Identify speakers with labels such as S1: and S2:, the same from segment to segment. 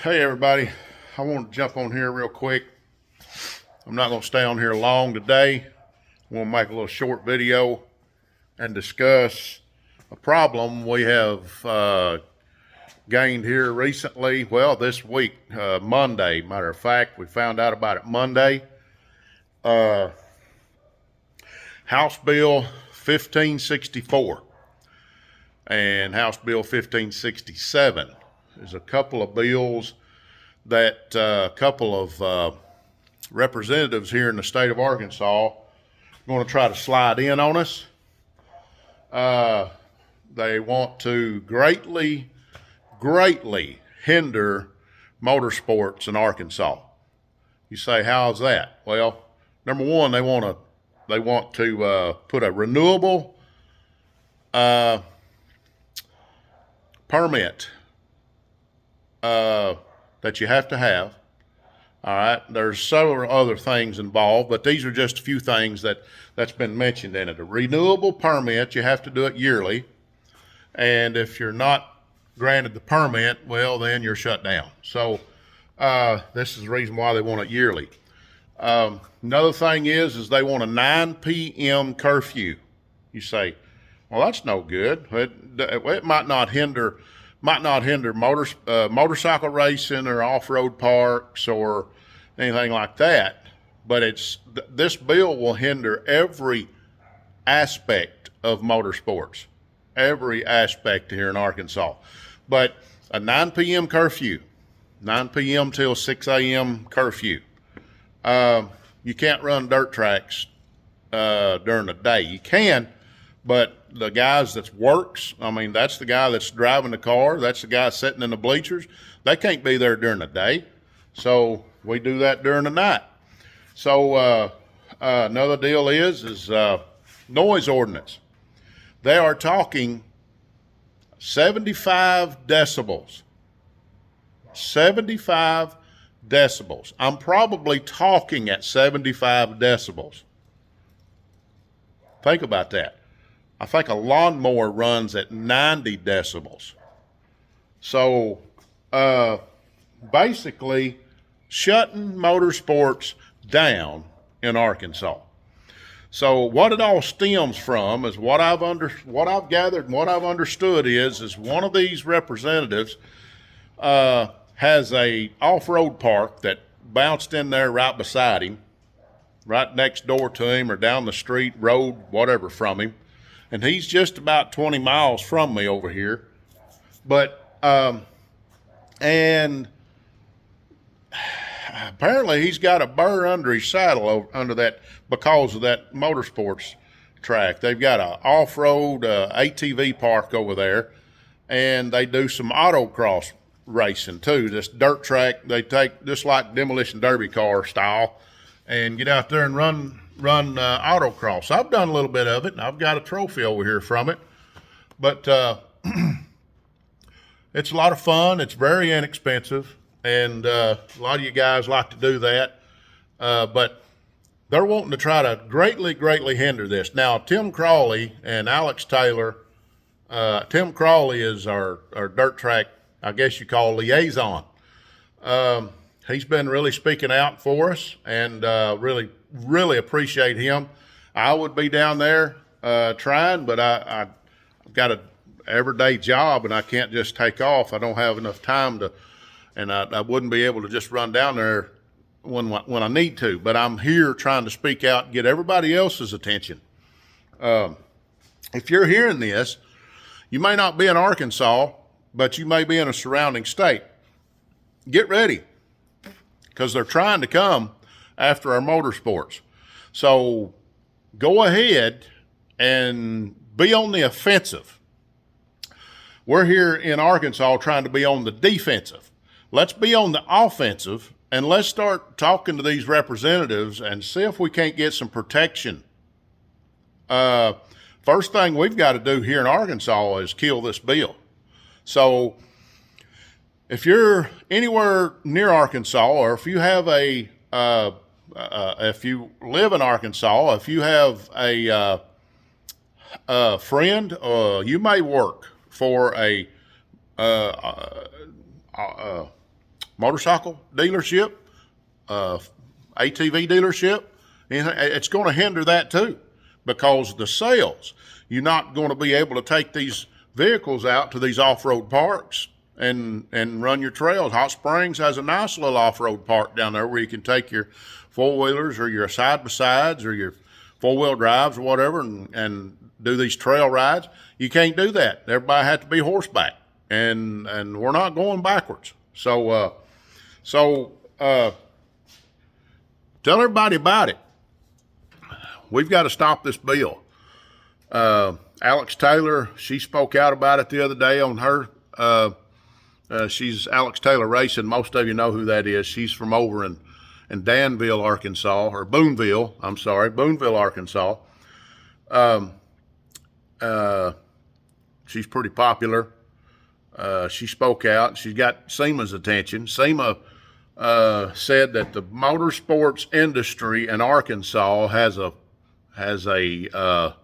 S1: Hey everybody, I want to jump on here real quick. I'm not going to stay on here long today. I want to make a little short video and discuss a problem we have gained here recently. Well, this week, Monday, matter of fact, we found out about it Monday. House Bill 1564 and House Bill 1567. There's a couple of bills that a couple of representatives here in the state of Arkansas are going to try to slide in on us. They want to greatly hinder motorsports in Arkansas. You say, how's that? Well, number one, they want to put a renewable permit that you have to have. All right, there's several other things involved, but these are just a few things that's been mentioned in it. A renewable permit, you have to do it yearly, and if you're not granted the permit, well, then you're shut down. So this is the reason why they want it yearly. Another thing is they want a 9 p.m. curfew. You say, well, that's no good. It might not hinder motorcycle racing or off-road parks or anything like that, but this bill will hinder every aspect of motorsports, every aspect here in Arkansas. But a 9 p.m. curfew, 9 p.m. till 6 a.m. curfew. You can't run dirt tracks during the day. You can, but the guys that works, I mean, that's the guy that's driving the car, that's the guy sitting in the bleachers, they can't be there during the day. So we do that during the night. So another deal is noise ordinance. They are talking 75 decibels. 75 decibels. I'm probably talking at 75 decibels. Think about that. I think a lawnmower runs at 90 decibels. So basically shutting motorsports down in Arkansas. So what it all stems from is what I've gathered and what I've understood is one of these representatives has a off-road park that bounced in there right beside him, right next door to him or down the street, road, whatever from him. And he's just about 20 miles from me over here. But, and apparently he's got a burr under his saddle under that because of that motorsports track. They've got an off-road ATV park over there, and they do some autocross racing too. This dirt track, they take just like demolition derby car style and get out there and run autocross. I've done a little bit of it, and I've got a trophy over here from it. But it's a lot of fun. It's very inexpensive, and a lot of you guys like to do that. But they're wanting to try to greatly hinder this. Now, Tim Crawley and Alex Taylor, Tim Crawley is our dirt track, I guess you call, liaison. He's been really speaking out for us, and really appreciate him. I would be down there trying, but I've got an everyday job, and I can't just take off. I don't have enough time to, and I wouldn't be able to just run down there when I need to. But I'm here trying to speak out and get everybody else's attention. If you're hearing this, you may not be in Arkansas, but you may be in a surrounding state. Get ready, because they're trying to come after our motorsports. So go ahead and be on the offensive. We're here in Arkansas trying to be on the defensive. Let's be on the offensive, and let's start talking to these representatives and see if we can't get some protection. First thing we've got to do here in Arkansas is kill this bill. So if you're anywhere near Arkansas, or if you have if you live in Arkansas, if you have a friend, you may work for a motorcycle dealership, ATV dealership, it's going to hinder that too, because the sales, you're not going to be able to take these vehicles out to these off-road parks and run your trails. Hot Springs has a nice little off-road park down there where you can take your four-wheelers or your side-by-sides or your four-wheel drives or whatever and do these trail rides. You can't do that. Everybody has to be horseback, and we're not going backwards. So tell everybody about it. We've got to stop this bill. Alex Taylor, she spoke out about it the other day on her. She's Alex Taylor Racing. Most of you know who that is. She's from over in Danville, Arkansas, or Boonville. I'm sorry, Boonville, Arkansas. She's pretty popular. She spoke out. She's got SEMA's attention. SEMA said that the motorsports industry in Arkansas has a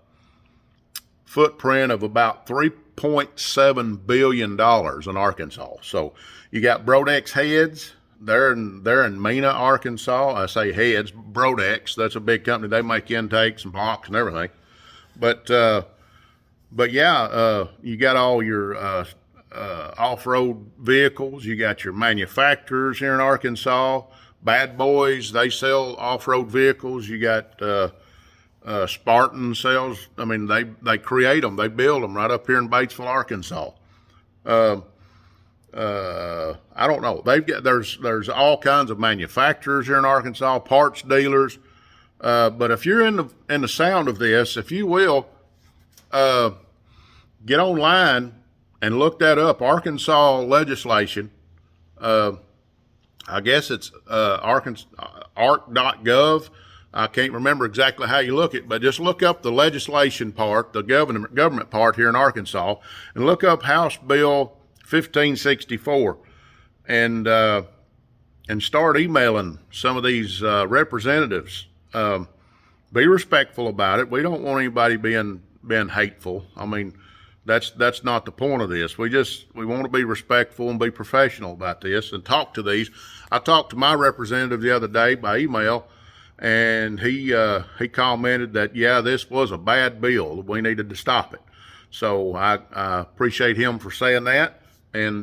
S1: footprint of about $3.7 billion in Arkansas. So you got Brodex Heads. They're in Mena, Arkansas. I say Heads, Brodex. That's a big company. They make intakes and blocks and everything. But yeah, you got all your off-road vehicles. You got your manufacturers here in Arkansas. Bad Boys, they sell off-road vehicles. You got Spartan sells. I mean, they create them. They build them right up here in Batesville, Arkansas. I don't know. There's all kinds of manufacturers here in Arkansas, parts dealers. But if you're in the sound of this, if you will, get online and look that up. Arkansas legislation. I guess it's arc.gov. I can't remember exactly how you look it, but just look up the legislation part, the government part here in Arkansas, and look up House Bill 1564, and start emailing some of these representatives. Be respectful about it. We don't want anybody being hateful. I mean, that's not the point of this. We want to be respectful and be professional about this and talk to these. I talked to my representative the other day by email, and he commented that, yeah, this was a bad bill. We needed to stop it. So I appreciate him for saying that. And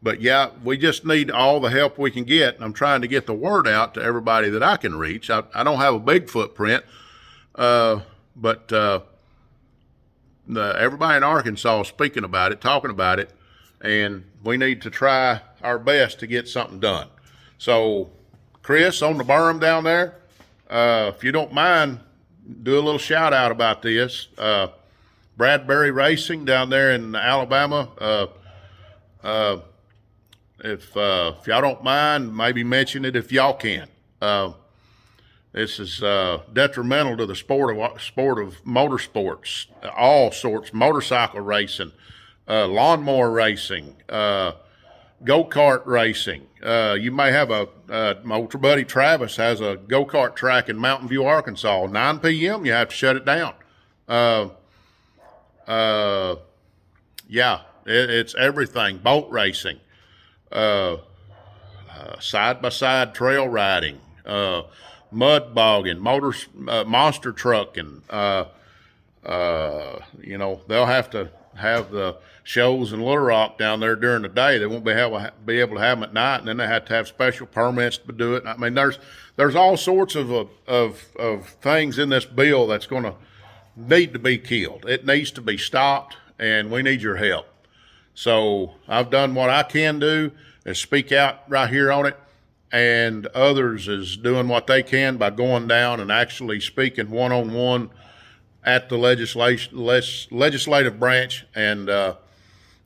S1: but yeah, we just need all the help we can get. I'm trying to get the word out to everybody that I can reach. I don't have a big footprint, but everybody in Arkansas is speaking about it, talking about it, and we need to try our best to get something done. So, Chris, on the berm down there, if you don't mind, do a little shout out about this. Bradbury Racing down there in Alabama. If y'all don't mind, maybe mention it if y'all can. This is detrimental to the sport of motorsports, all sorts, motorcycle racing, lawnmower racing, go-kart racing. You may have my older buddy Travis has a go-kart track in Mountain View, Arkansas. 9 p.m. you have to shut it down. Yeah, it's everything. Boat racing, side-by-side trail riding, mud bogging, monster trucking. They'll have to have the shows in Little Rock down there during the day. They won't be able to have them at night, and then they have to have special permits to do it. I mean, there's all sorts of things in this bill that's going to need to be killed. It needs to be stopped, and we need your help. So I've done what I can do is speak out right here on it, and others is doing what they can by going down and actually speaking one-on-one at the legislative branch. And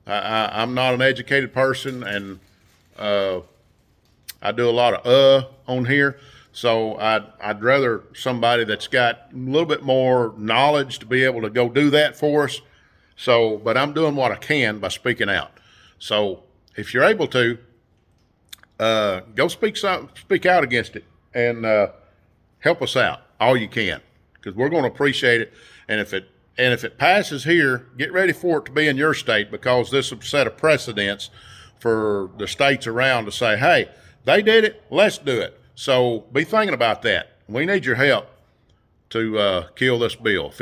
S1: I'm not an educated person, and I do a lot of on here. So I'd rather somebody that's got a little bit more knowledge to be able to go do that for us. So, but I'm doing what I can by speaking out. So if you're able to, go speak out against it, and help us out all you can, because we're going to appreciate it. And if And if it passes here, get ready for it to be in your state, because this will set a precedence for the states around to say, hey, they did it, let's do it. So be thinking about that. We need your help to kill this bill,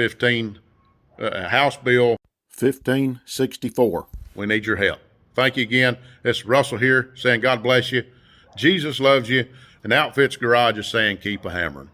S1: House Bill 1564. We need your help. Thank you again. It's Russell here saying God bless you. Jesus loves you. And Outfits Garage is saying keep a hammering.